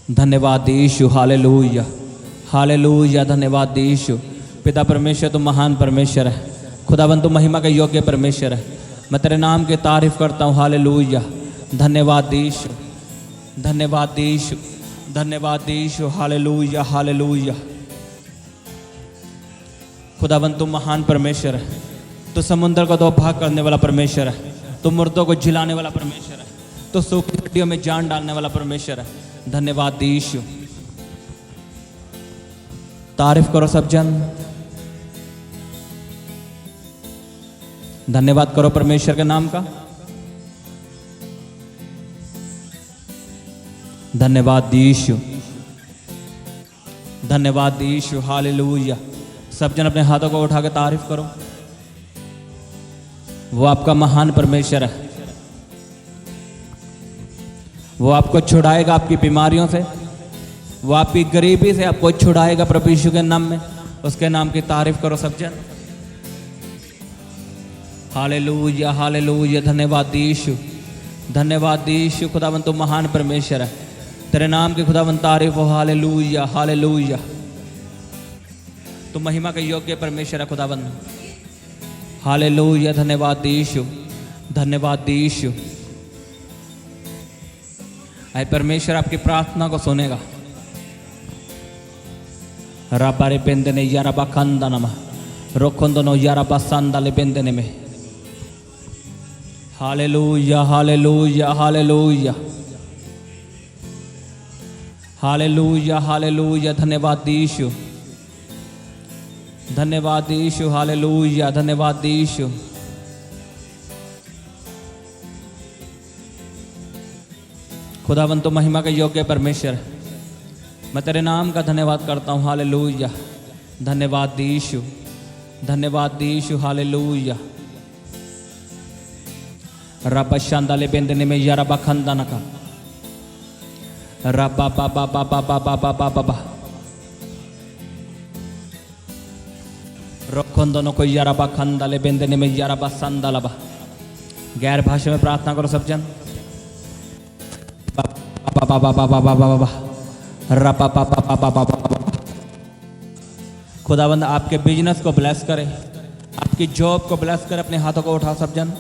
धन्यवाद यीशु, hallelujah hallelujah. धन्यवाद यीशु। पिता परमेश्वर तुम महान परमेश्वर है, खुदावन तुम महिमा के योग्य परमेश्वर है। मैं तेरे नाम की तारीफ करता हूँ, हालेलुया। धन्यवाद यीशु, धन्यवाद यीशु, धन्यवाद यीशु, हालेलुया हालेलुया। खुदावन तुम महान परमेश्वर है, तो समुद्र को दो भाग करने वाला परमेश्वर है, तो मुर्दों को जिलाने वाला परमेश्वर है, तो सूखी हड्डियों में जान डालने वाला परमेश्वर है। धन्यवाद यीशु। तारीफ करो सब जन, धन्यवाद करो परमेश्वर के नाम का। धन्यवाद यीशु, धन्यवाद यीशु, हालेलुया। सब जन अपने हाथों को उठा के तारीफ करो। वो आपका महान परमेश्वर है, वो आपको छुड़ाएगा आपकी बीमारियों से, वो आपकी गरीबी से आपको छुड़ाएगा प्रभु यीशु के नाम में। उसके नाम की तारीफ करो सब जन। Hallelujah hallelujah. धन्यवाद यीशु, धन्यवाद यीशु। खुदावन तुम महान परमेश्वर है, तेरे नाम की खुदावन तारीफ हो। Hallelujah hallelujah. तुम महिमा के योग्य परमेश्वर है खुदावन। हालेलुया। धन्यवाद यीशु, धन्यवाद यीशु। आए परमेश्वर आपकी प्रार्थना को सुनेगा। रबारे बेंदने यारबा कंदनमा रोखंदनो यारबा संदाले बेंदने में। Hallelujah hallelujah hallelujah hallelujah hallelujah. धन्यवाद यीशु, धन्यवाद यीशु, हालेलुया। धन्यवाद यीशु। खुदावन तो महिमा के योग्य परमेश्वर, मैं तेरे नाम का धन्यवाद करता हूँ। हालेलुया। धन्यवाद यीशु, धन्यवाद यीशु, हालेलुया। रब्बा शांदाले बेंदने में यारबा खंदाना का रब्बा बाबा बाबा बाबा बाबा बाबा रोखंदनो को यारबा खंदाले बेंदने में यारबा संदालबा। गैर भाषा में प्रार्थना करो सब जन। बाबा बाबा बाबा बाबा रब्बा बाबा बाबा बाबा। खुदावंद आपके बिजनेस को ब्लेस करे, आपकी जॉब को ब्लेस करे। अपने हाथों को उठाओ सब जन।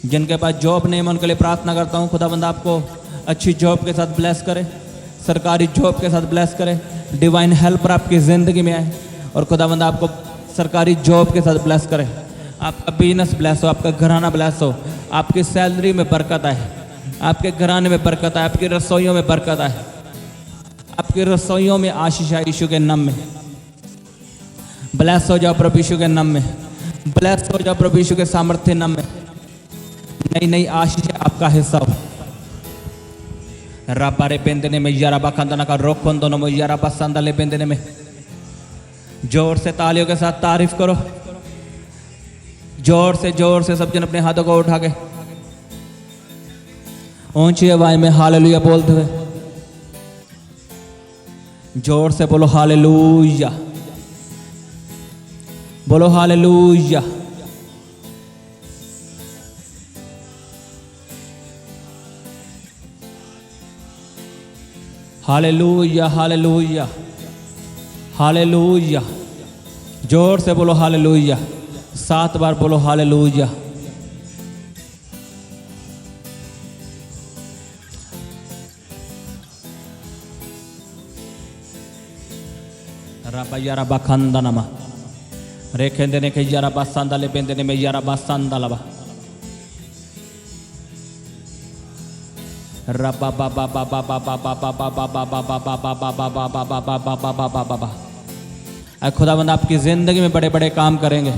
जिनके पास जॉब नहीं, मैं उनके लिए प्रार्थना करता हूँ। खुदावंद आपको अच्छी जॉब के साथ ब्लेस करे, सरकारी जॉब के साथ ब्लेस करे। डिवाइन हेल्पर आपकी ज़िंदगी में आए और खुदावंद आपको सरकारी जॉब के साथ ब्लेस करे। आपका बिजनेस ब्लेस हो, आपका घराना ब्लेस हो, आपकी सैलरी में बरकत आए, आपके घराने में बरकत आए, आपकी रसोइयों में बरकत आए, आपकी रसोइयों में आशीष आए। यीशु के नाम में ब्लेस हो जाओ प्रभु यीशु के नाम में, ब्लेस हो जाओ प्रभु यीशु के सामर्थ्य नाम में। नई नई आशीष आपका हिस्सा हो। रबारे बेंदने में यारबा खंदना का रोखन दोनों में यारबा संदाले बेंदने में। जोर से तालियों के साथ तारीफ करो, जोर से सब जन अपने हाथों को उठा के ऊंची आवाज में हालेलुया बोलते हुए जोर से बोलो हालेलुया, बोलो हालेलुया। Hallelujah hallelujah hallelujah. जोर से बोलो हालेलुया, 7 बार बोलो हालेलुया। रबा यारबा खंदनमा रेखेंदने के यारबा संदाले बेंदने में यारबा संदालबा। रबा बाबा बाबा बाबा बाबा बाबा बाबा बाबा बाबा बाबा बाबा बाबा बाबा। खुदावंद आपकी जिंदगी में बड़े बड़े काम करेंगे।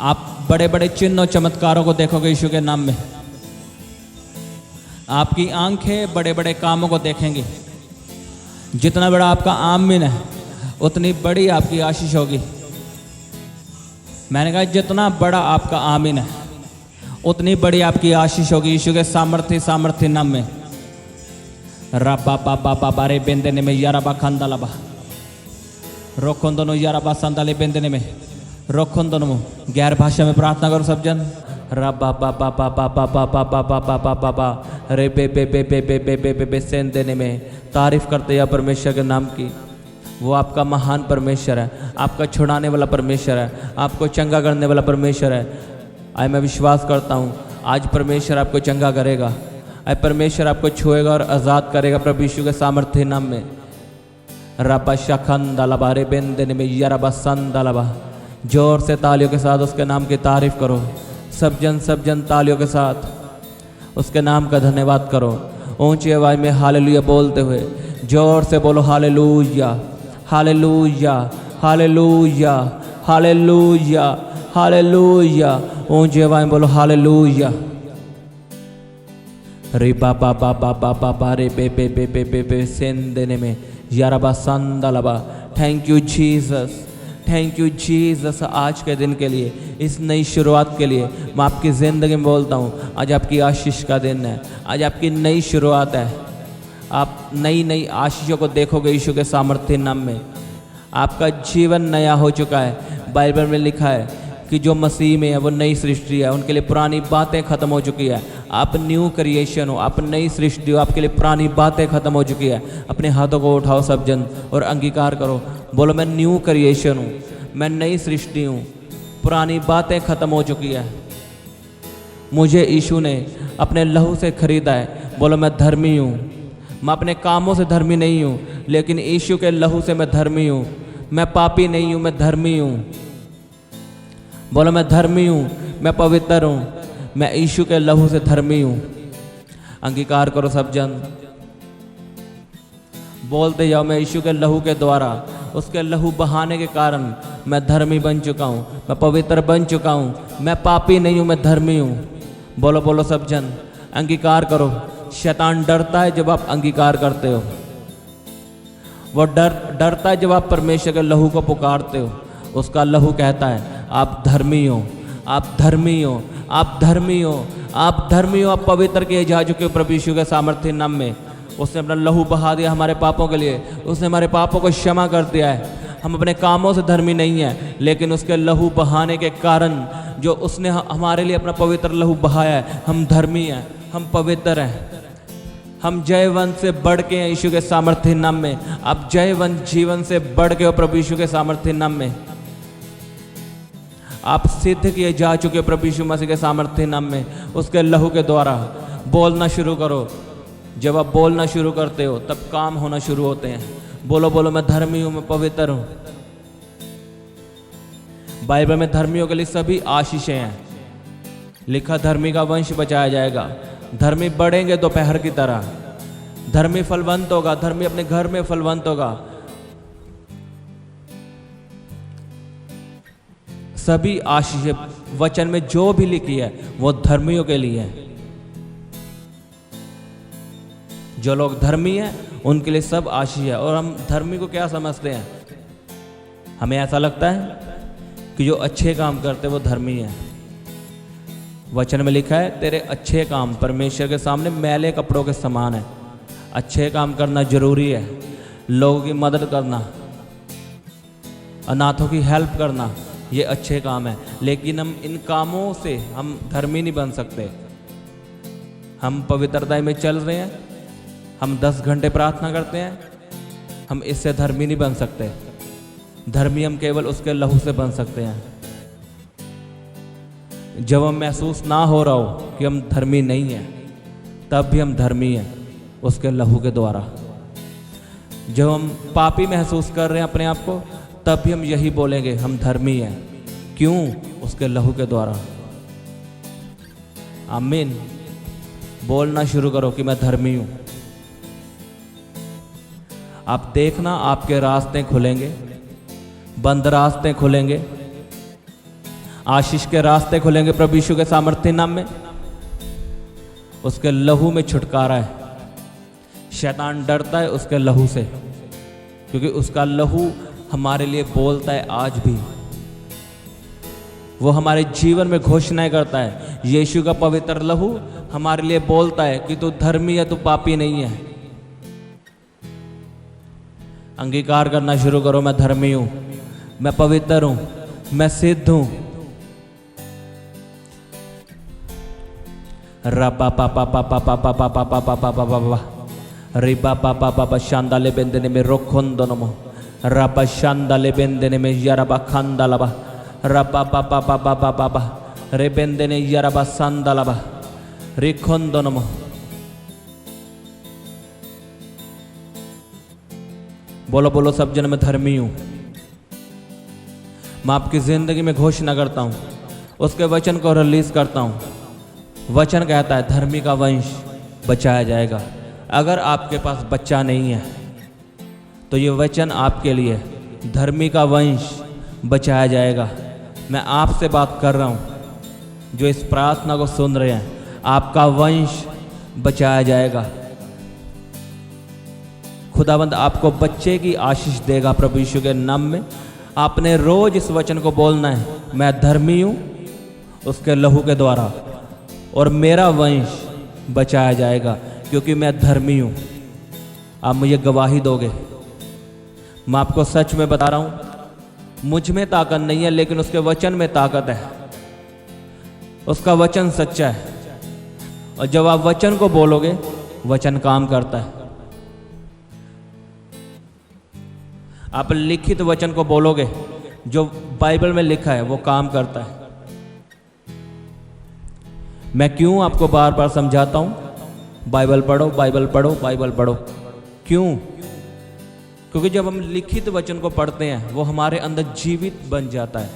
आप बड़े बड़े चिन्ह और चमत्कारों को देखोगे यीशु के नाम में। आपकी आंखें बड़े बड़े कामों को देखेंगी। जितना बड़ा आपका आमीन है उतनी बड़ी आपकी आशीष होगी। मैंने कहा जितना बड़ा आपका आमीन है उतनी बड़ी आपकी आशीष होगी यीशु के सामर्थ्य नाम में। रब्बा बाबा बाबा रे बेंदने में यारबा खंदालबा रोखन दोनों यारबा संदाले बेंदने में रोखन दोनों। गैर भाषा में प्रार्थना करो सब जन। रब्बा बाबा बाबा बाबा बाबा बाबा बाबा रे पे सेन देने में तारीफ करते या परमेश्वर के नाम की। वो आपका महान परमेश्वर है, आपका छुड़ाने वाला परमेश्वर है, आपको चंगा करने वाला परमेश्वर है। आए मैं विश्वास करता हूँ आज परमेश्वर आपको चंगा करेगा, आए परमेश्वर आपको छुएगा और आज़ाद करेगा प्रभु यीशु के सामर्थ्य नाम में। रबा शखंदलबा रे बेंदने में यरबा संदलबा। जोर से तालियों के साथ उसके नाम की तारीफ करो। सब जन तालियों के साथ उसके नाम का धन्यवाद करो। ऊंची आवाज में हालेलुया बोलते हुए जोर से बोलो hallelujah hallelujah hallelujah hallelujah hallelujah. ऊंची आवाज में बोलो हालेलुया। रे बाबा बाबा बाबा बा रे बे सेन देने में यारबा संदलबा। Thank you Jesus, thank you Jesus आज के दिन के लिए, इस नई शुरुआत के लिए। मैं आपकी ज़िंदगी में बोलता हूँ आज आपकी आशीष का दिन है, आज आपकी नई शुरुआत है। आप नई नई आशीषों को देखोगे यीशु के सामर्थ्य नाम में। आपका जीवन नया हो चुका है। बाइबल में लिखा है कि जो मसीह में है वो नई सृष्टि है, उनके लिए पुरानी बातें खत्म हो चुकी है। आप न्यू क्रिएशन हो, आप नई सृष्टि हो, आपके लिए पुरानी बातें खत्म हो चुकी है। अपने हाथों को उठाओ सब जन और अंगीकार करो, बोलो मैं न्यू क्रिएशन हूँ, मैं नई सृष्टि हूँ, पुरानी बातें खत्म हो चुकी है। मुझे यीशु ने अपने लहू से खरीदा है। बोलो मैं धर्मी हूँ, मैं अपने कामों से धर्मी नहीं हूँ, लेकिन यीशु के लहू से मैं धर्मी हूँ। मैं पापी नहीं हूँ, मैं धर्मी हूँ। बोलो मैं धर्मी हूँ, मैं पवित्र हूँ, मैं यीशु के लहू से धर्मी हूँ। अंगीकार करो सब जन, बोलते जाओ मैं यीशु के लहू के द्वारा, उसके लहू बहाने के कारण मैं धर्मी बन चुका हूँ, मैं पवित्र बन चुका हूँ, मैं पापी नहीं हूँ, मैं धर्मी हूँ। बोलो बोलो सब जन, अंगीकार करो। शैतान डरता है जब आप अंगीकार करते हो, वो डरता है जब आप परमेश्वर के लहू को पुकारते हो। उसका लहू कहता है आप धर्मी हो, आप धर्मी हो, आप धर्मी हो, आप धर्मी हो, आप पवित्र किए जा चुके हो प्रभु यीशु के सामर्थ्य नाम में। उसने अपना लहू बहा दिया हमारे पापों के लिए, उसने हमारे पापों को क्षमा कर दिया है। हम अपने कामों से धर्मी नहीं हैं, लेकिन उसके लहू बहाने के कारण, जो उसने हमारे लिए अपना पवित्र लहू बहाया है, हम धर्मी हैं, हम पवित्र हैं, हम जयवंत से बढ़ के हैं यीशु के सामर्थ्य नाम में। आप जयवंत जीवन से बढ़ के हो प्रभु यीशु के सामर्थ्य नाम में। आप सिद्ध किए जा चुके हो प्रभु यीशु मसीह के सामर्थ्य नाम में, उसके लहू के द्वारा। बोलना शुरू करो। जब आप बोलना शुरू करते हो तब काम होना शुरू होते हैं। बोलो बोलो मैं धर्मी हूँ, मैं पवित्र हूँ। बाइबल में धर्मियों के लिए सभी आशीषें हैं। लिखा धर्मी का वंश बचाया जाएगा। धर्मी बढ़ेंगे दोपहर की तरह, धर्मी फलवंत होगा, धर्मी अपने घर में फलवंत होगा। सभी आशीष वचन में जो भी लिखी है वो धर्मियों के लिए है। जो लोग धर्मी हैं उनके लिए सब आशीष है। और हम धर्मी को क्या समझते हैं? हमें ऐसा लगता है कि जो अच्छे काम करते वो धर्मी है। वचन में लिखा है तेरे अच्छे काम परमेश्वर के सामने मैले कपड़ों के समान है। अच्छे काम करना जरूरी है। लोगों की मदद करना, अनाथों की हेल्प करना, ये अच्छे काम है। लेकिन हम इन कामों से हम धर्मी नहीं बन सकते। हम पवित्रता में चल रहे हैं, हम 10 घंटे प्रार्थना करते हैं, हम इससे धर्मी नहीं बन सकते। धर्मी हम केवल उसके लहू से बन सकते हैं। जब हम महसूस ना हो रहा हो कि हम धर्मी नहीं हैं, तब भी हम धर्मी हैं उसके लहू के द्वारा। जब हम पापी महसूस कर रहे हैं अपने आप को, तब भी हम यही बोलेंगे हम धर्मी हैं। क्यों? उसके लहू के द्वारा। आमीन। बोलना शुरू करो कि मैं धर्मी हूं। आप देखना आपके रास्ते खुलेंगे, बंद रास्ते खुलेंगे, आशीष के रास्ते खुलेंगे प्रभु यीशु के सामर्थ्य नाम में। उसके लहू में छुटकारा है। शैतान डरता है उसके लहू से, क्योंकि उसका लहू हमारे लिए बोलता है। आज भी वो हमारे जीवन में घोषणाएं करता है। यीशु का पवित्र लहू हमारे लिए बोलता है कि तू धर्मी है, तू पापी नहीं है। अंगीकार करना शुरू करो, मैं धर्मी हूं, मैं पवित्र हूं, मैं सिद्ध हूं। रबा पा पा पा पा पा पा पा पा पा पा पा पा पा रिबा पा पा पा पा शांदाले बेंदने में रोखोंदोनमो रबा शांदाले बेंदने में यरबा खांदालबा रबा पा पा पा पा पा पा पा रे बेंदने यरबा सांदालबा रिखोंदोनमो। बोलो बोलो सब जन मैं धर्मी हूं। मैं आपकी जिंदगी में घोषणा करता हूं, उसके वचन को रिलीज करता हूं। वचन कहता है धर्मी का वंश बचाया जाएगा। अगर आपके पास बच्चा नहीं है तो ये वचन आपके लिए, धर्मी का वंश बचाया जाएगा। मैं आपसे बात कर रहा हूं जो इस प्रार्थना को सुन रहे हैं, आपका वंश बचाया जाएगा। खुदावंद आपको बच्चे की आशीष देगा प्रभु यीशु के नाम में। आपने रोज इस वचन को बोलना है, मैं धर्मी हूं उसके लहू के द्वारा और मेरा वंश बचाया जाएगा क्योंकि मैं धर्मी हूं। आप मुझे गवाही दोगे। मैं आपको सच में बता रहा हूं, मुझ में ताकत नहीं है लेकिन उसके वचन में ताकत है। उसका वचन सच्चा है और जब आप वचन को बोलोगे वचन काम करता है। आप लिखित वचन को बोलोगे, जो बाइबल में लिखा है वो काम करता है। मैं क्यों आपको बार बार समझाता हूं, बाइबल पढ़ो, बाइबल पढ़ो, बाइबल पढ़ो। क्यों? क्योंकि जब हम लिखित वचन को पढ़ते हैं वो हमारे अंदर जीवित बन जाता है।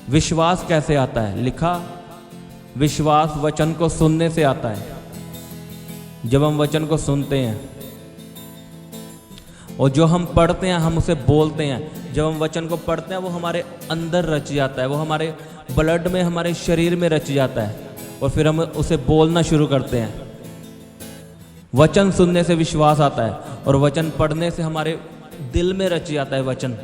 विश्वास कैसे आता है? लिखा, विश्वास वचन को सुनने से आता है। जब हम वचन को सुनते हैं और जो हम पढ़ते हैं हम उसे बोलते हैं। जब हम वचन को पढ़ते हैं वो हमारे अंदर रच जाता है, वो हमारे ब्लड में, हमारे शरीर में रच जाता है और फिर हम उसे बोलना शुरू करते हैं। वचन सुनने से विश्वास आता है और वचन पढ़ने से हमारे दिल में रच जाता है। वचन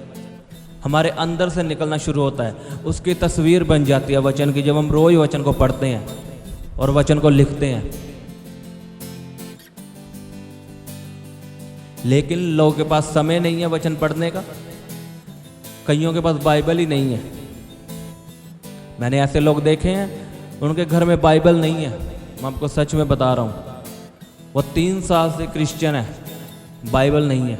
हमारे अंदर से निकलना शुरू होता है, उसकी तस्वीर बन जाती है वचन की। जब हम रोज वचन को पढ़ते हैं और वचन को लिखते हैं। लेकिन लोगों के पास समय नहीं है वचन पढ़ने का, कईयों के पास बाइबल ही नहीं है। मैंने ऐसे लोग देखे हैं उनके घर में बाइबल नहीं है। मैं आपको सच में बता रहा हूं, वो 3 साल से क्रिश्चियन है, बाइबल नहीं है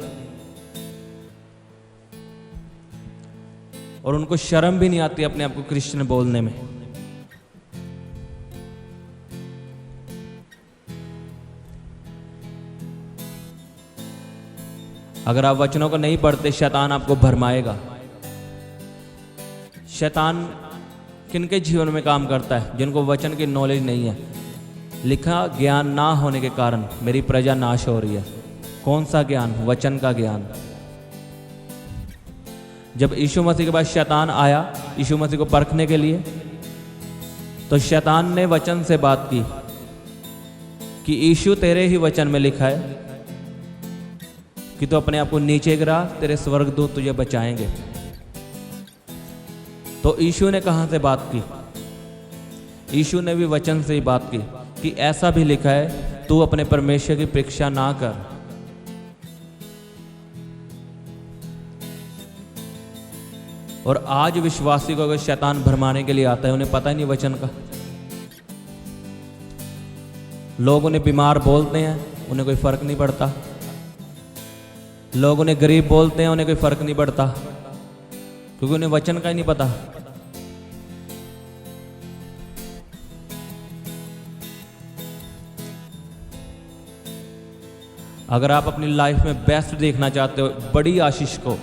और उनको शर्म भी नहीं आती अपने आप को क्रिश्चियन बोलने में। अगर आप वचनों को नहीं पढ़ते शैतान आपको भरमाएगा। शैतान किनके जीवन में काम करता है? जिनको वचन की नॉलेज नहीं है। लिखा, ज्ञान ना होने के कारण मेरी प्रजा नाश हो रही है। कौन सा ज्ञान? वचन का ज्ञान। जब यीशु मसीह के पास शैतान आया यीशु मसीह को परखने के लिए, तो शैतान ने वचन से बात की कि यीशु तेरे ही वचन में लिखा है कि तू अपने आप को नीचे गिरा, तेरे स्वर्गदूत तुझे बचाएंगे। तो यीशु ने कहां से बात की? यीशु ने भी वचन से ही बात की कि ऐसा भी लिखा है, तू अपने परमेश्वर की परीक्षा ना कर। और आज विश्वासी को अगर शैतान भरमाने के लिए आता है, उन्हें पता ही नहीं वचन का। लोग उन्हें बीमार बोलते हैं, उन्हें कोई फर्क नहीं पड़ता। लोग उन्हें गरीब बोलते हैं, उन्हें कोई फर्क नहीं पड़ता, क्योंकि उन्हें वचन का ही नहीं पता। अगर आप अपनी लाइफ में बेस्ट देखना चाहते हो, बड़ी आशीष को,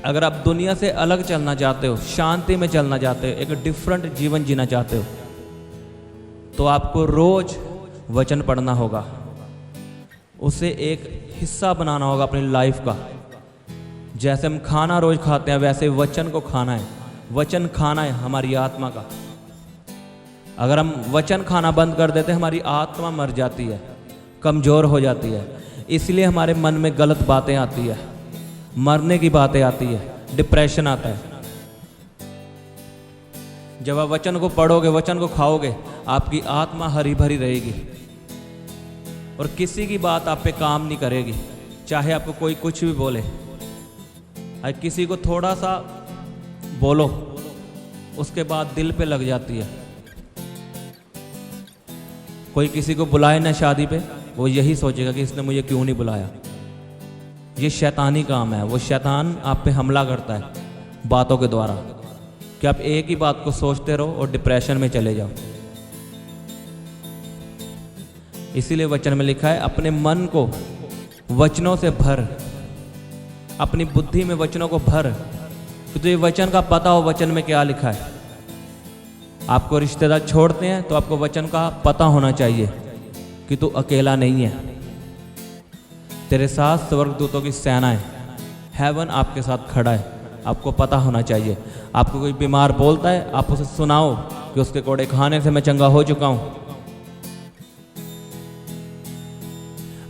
अगर आप दुनिया से अलग चलना चाहते हो, शांति में चलना चाहते हो, एक डिफरेंट जीवन जीना चाहते हो, तो आपको रोज वचन पढ़ना होगा, उसे एक हिस्सा बनाना होगा अपनी लाइफ का। जैसे हम खाना रोज खाते हैं वैसे वचन को खाना है। वचन खाना है हमारी आत्मा का। अगर हम वचन खाना बंद कर देते हैं हमारी आत्मा मर जाती है, कमज़ोर हो जाती है। इसलिए हमारे मन में गलत बातें आती है, मरने की बातें आती है, डिप्रेशन आता है। जब आप वचन को पढ़ोगे, वचन को खाओगे, आपकी आत्मा हरी भरी रहेगी और किसी की बात आप पे काम नहीं करेगी, चाहे आपको कोई कुछ भी बोले। और किसी को थोड़ा सा बोलो, उसके बाद दिल पे लग जाती है। कोई किसी को बुलाए ना शादी पे, वो यही सोचेगा कि इसने मुझे क्यों नहीं बुलाया। ये शैतानी काम है। वो शैतान आप पे हमला करता है बातों के द्वारा, कि आप एक ही बात को सोचते रहो और डिप्रेशन में चले जाओ। इसीलिए वचन में लिखा है, अपने मन को वचनों से भर, अपनी बुद्धि में वचनों को भर, कि तुझे वचन का पता हो वचन में क्या लिखा है। आपको रिश्तेदार छोड़ते हैं तो आपको वचन का पता होना चाहिए कि तू अकेला नहीं है। तेरे साथ स्वर्गदूतों की सेना है, हेवन आपके साथ खड़ा है। आपको पता होना चाहिए। आपको कोई बीमार बोलता है, आप उसे सुनाओ कि उसके कोड़े खाने से मैं चंगा हो चुका हूं।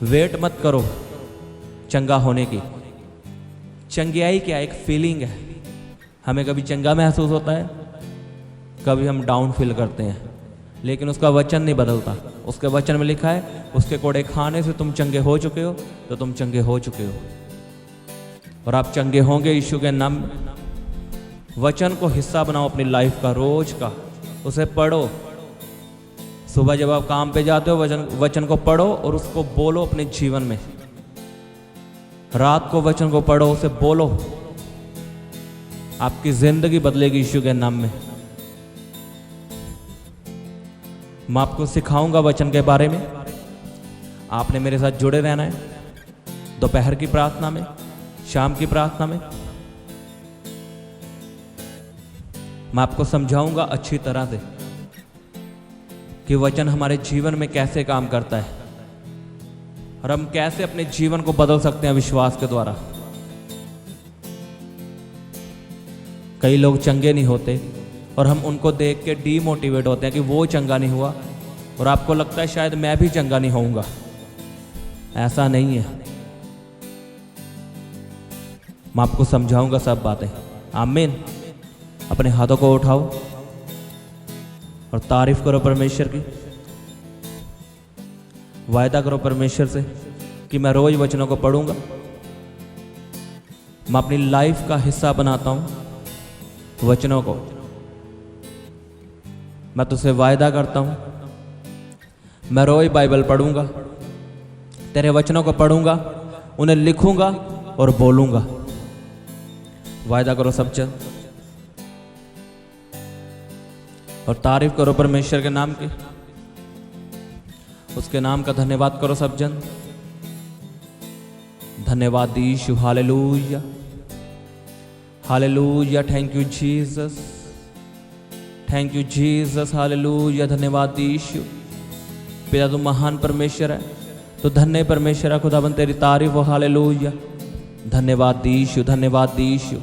वेट मत करो चंगा होने की। चंगियाई क्या, एक फीलिंग है। हमें कभी चंगा महसूस होता है, कभी हम डाउन फील करते हैं, लेकिन उसका वचन नहीं बदलता। उसके वचन में लिखा है, उसके कोड़े खाने से तुम चंगे हो चुके हो, तो तुम चंगे हो चुके हो और आप चंगे होंगे यीशु के नाम में। वचन को हिस्सा बनाओ अपनी लाइफ का, रोज का। उसे पढ़ो। सुबह जब आप काम पे जाते हो, वचन को पढ़ो और उसको बोलो अपने जीवन में। रात को वचन को पढ़ो, उसे बोलो। आपकी जिंदगी बदलेगी यीशु के नाम में। मैं आपको सिखाऊंगा वचन के बारे में। आपने मेरे साथ जुड़े रहना है, दोपहर की प्रार्थना में, शाम की प्रार्थना में। मैं आपको समझाऊंगा अच्छी तरह से कि वचन हमारे जीवन में कैसे काम करता है और हम कैसे अपने जीवन को बदल सकते हैं विश्वास के द्वारा। कई लोग चंगे नहीं होते और हम उनको देख के डीमोटिवेट होते हैं कि वो चंगा नहीं हुआ, और आपको लगता है शायद मैं भी चंगा नहीं होऊंगा। ऐसा नहीं है। मैं आपको समझाऊंगा सब बातें। आमीन। अपने हाथों को उठाओ और तारीफ करो परमेश्वर की। वायदा करो परमेश्वर से कि मैं रोज वचनों को पढ़ूंगा। मैं अपनी लाइफ का हिस्सा बनाता हूं वचनों को। मैं तुझसे वायदा करता हूं, मैं रोज बाइबल पढ़ूंगा, तेरे वचनों को पढ़ूंगा, उन्हें लिखूंगा और बोलूंगा। वायदा करो सब जन और तारीफ करो परमेश्वर के नाम की। उसके नाम का धन्यवाद करो सब जन। धन्यवाद यीशु। Hallelujah, hallelujah. Thank you Jesus, thank you Jesus. Hallelujah. धन्यवाद यीशु। पिता तू महान परमेश्वर है, तो धन्य परमेश्वर है खुदाबंद, तेरी तारीफ हो। हालेलुया। धन्यवाद यीशु, धन्यवाद यीशु।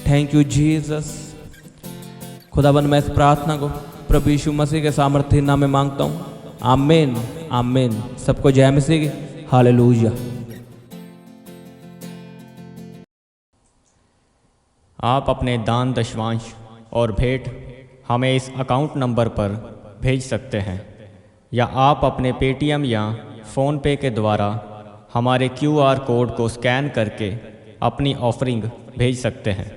Thank you Jesus. खुदाबंद मैं इस प्रार्थना को प्रभु यीशु मसीह के सामर्थ्य नाम में मांगता हूँ। आमीन, आमीन। सबको जय मसीह की। हालेलुया। आप अपने दान दशवांश और भेंट हमें इस अकाउंट नंबर पर भेज सकते हैं, या आप अपने पेटीएम या फ़ोन पे के द्वारा हमारे QR कोड को स्कैन करके अपनी ऑफरिंग भेज सकते हैं।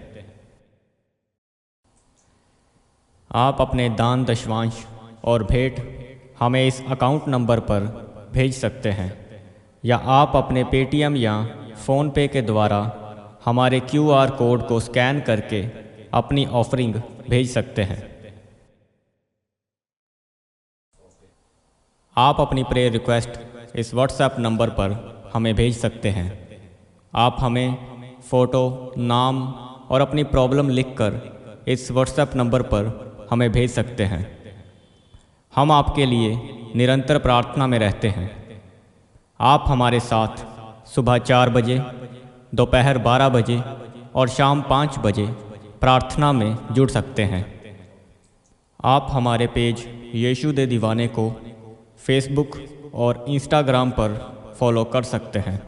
आप अपने दान दशवांश और भेंट हमें इस अकाउंट नंबर पर भेज सकते हैं, या आप अपने पेटीएम या फ़ोन पे के द्वारा हमारे QR कोड को स्कैन करके अपनी ऑफरिंग भेज सकते हैं। आप अपनी प्रेयर रिक्वेस्ट इस व्हाट्सएप नंबर पर हमें भेज सकते हैं। आप हमें फ़ोटो, नाम और अपनी प्रॉब्लम लिखकर इस व्हाट्सएप नंबर पर हमें भेज सकते हैं। हम आपके लिए निरंतर प्रार्थना में रहते हैं। आप हमारे साथ सुबह 4 बजे, दोपहर 12 बजे और शाम 5 बजे प्रार्थना में जुड़ सकते हैं। आप हमारे पेज यीशु दे दीवाने को फेसबुक और इंस्टाग्राम पर फॉलो कर सकते हैं।